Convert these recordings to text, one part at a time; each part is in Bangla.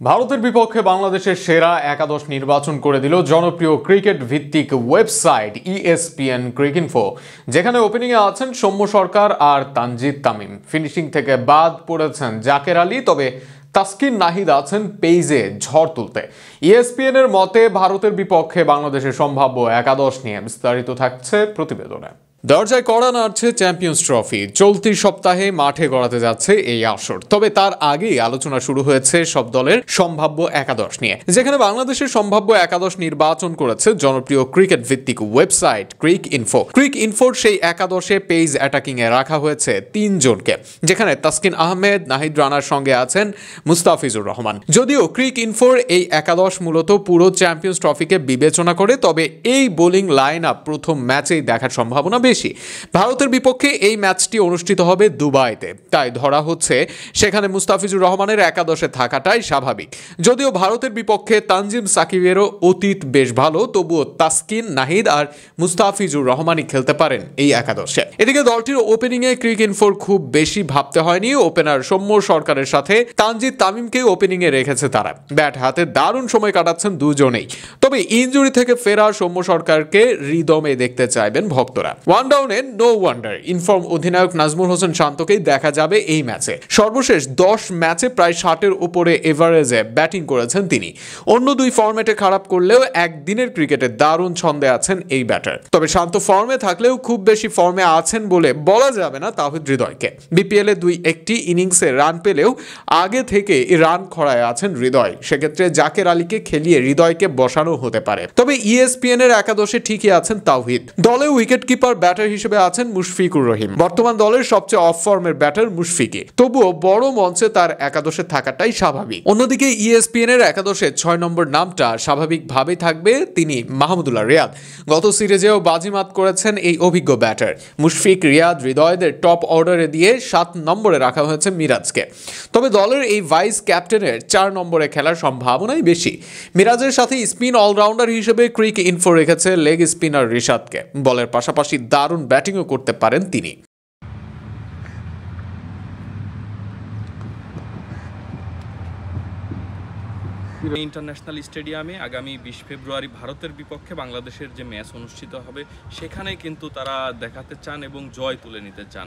ভারতের বিপক্ষে বাংলাদেশের সেরা একাদশ নির্বাচন করে দিল জনপ্রিয় ক্রিকেট ভিত্তিক ওয়েবসাইট ইএসপিএন ক্রিকইনফো, যেখানে ওপেনিংয়ে আছেন সৌম্য সরকার আর তানজিদ তামিম। ফিনিশিং থেকে বাদ পড়েছেন জাকের আলী, তবে তাসকিন নাহিদ আছেন পেইজে ঝড় তুলতে। ইএসপিএন এর মতে ভারতের বিপক্ষে বাংলাদেশের সম্ভাব্য একাদশ নিয়ে বিস্তারিত থাকছে প্রতিবেদনে। দরজায় কড়া নাড়ছে চ্যাম্পিয়ন্স ট্রফি। চলতি সপ্তাহে মাঠে গড়াতে যাচ্ছে এই আসর, তবে তার আগেই আলোচনা শুরু হয়েছে সব দলের সম্ভাব্য একাদশ নিয়ে, যেখানে বাংলাদেশের সম্ভাব্য একাদশ নির্বাচন করেছে জনপ্রিয় ক্রিকেট ভিত্তিক ওয়েবসাইট ক্রিকইনফোর সেই একাদশে পেজ অ্যাটাকিং এ রাখা হয়েছে ৩ জনকে, যেখানে তাসকিন আহমেদ, নাহিদ রানার সঙ্গে আছেন মুস্তাফিজুর রহমান। যদিও ক্রিকইনফোর এই একাদশ মূলত পুরো চ্যাম্পিয়ন্স ট্রফিকে বিবেচনা করে, তবে এই বোলিং লাইন আপ প্রথম ম্যাচেই দেখার সম্ভাবনা বেশি। ভারতের বিপক্ষে এই ম্যাচটি অনুষ্ঠিত হবে দুবাইতে, তাই ধরা হচ্ছে সেখানে মুস্তাফিজুর রহমানের একাদশে থাকাটাই স্বাভাবিক। যদিও ভারতের বিপক্ষে তানজিম সাকিবেরও অতীত বেশ ভালো, তবুও তাসকিন, নাহিদ আর মুস্তাফিজুর রহমানই খেলতে পারেন এই একাদশে। এদিকে দলটির ওপেনিংয়ে ক্রিকইনফোর খুব বেশি ভাবতে হয়নি। ওপেনার সৌম্য সরকারের সাথে তানজিদ তামিমকে ওপেনিংয়ে রেখেছে তারা। ব্যাট হাতে দারুণ সময় কাটাচ্ছেন দুজনেই, তবে ইনজুরি থেকে ফেরা সৌম্য সরকারকে রিদমে দেখতে চাইবেন ভক্তরা। ওয়ান ডাউনে নো ওয়ান্ডার ইনফর্ম অধিনায়ক নাজমুল হোসেন শান্তকেই দেখা যাবে এই ম্যাচে। সর্বশেষ 10 ম্যাচে প্রায় 60-এর উপরে এভারেজে ব্যাটিং করেছেন তিনি। অন্য দুই ফরম্যাটে খারাপ করলেও একদিনের ক্রিকেটে দারুণ ছন্দে আছেন এই ব্যাটার। তবে শান্ত ফর্মে থাকলেও খুব বেশি ফর্মে আছেন বলে বলা যাবে না তাওহিদ হৃদয়কে। বিপিএল এ একটি ইনিংসে রান পেলেও আগে থেকে রান খরায় আছেন হৃদয়। সেক্ষেত্রে জাকের আলীকে খেলিয়ে হৃদয়কে বসানো হতে পারে। তবে ইএসপিএন এর একাদশে ঠিকই আছেন তাওহিদ। দলে উইকেট কিপার ব্যাটার হিসেবে আছেন মুশফিকুর রহিম। বর্তমান দলের সবচেয়ে অফ ফর্মের ব্যাটার মুশফিকি, তবুও বড় মঞ্চে তার একাদশে থাকাটাই স্বাভাবিক। অন্যদিকে ইএসপিএন এর একাদশে 6 নম্বর নামটা স্বাভাবিকভাবেই থাকবে, তিনি মাহমুদুল্লাহ রিয়াদ। গত সিরিজেও বাজিমাত করেছেন এই অভিজ্ঞ ব্যাটার। মুশফিক, রিয়াদ, হৃদয়দের টপ অর্ডারে দিয়ে 7 নম্বরে রাখা হয়েছে মিরাজকে। তবে দলের এই ভাইস ক্যাপ্টেনের 4 নম্বরে খেলার সম্ভাবনাই বেশি। মিরাজের সাথে স্পিন অলরাউন্ডার হিসেবে ক্রিকইনফো রেখেছে লেগ স্পিনার রিশাদকে। বলের পাশাপাশি দারুণ ব্যাটিংও করতে পারেন তিনি। ইন্টারন্যাশনাল স্টেডিয়ামে আগামী 20 ফেব্রুয়ারি ভারতের বিপক্ষে বাংলাদেশের যে ম্যাচ অনুষ্ঠিত হবে, সেখানে কিন্তু তারা দেখাতে চান এবং জয় তুলে নিতে চান।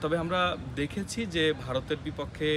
তবে আমরা দেখেছি যে ভারতের বিপক্ষে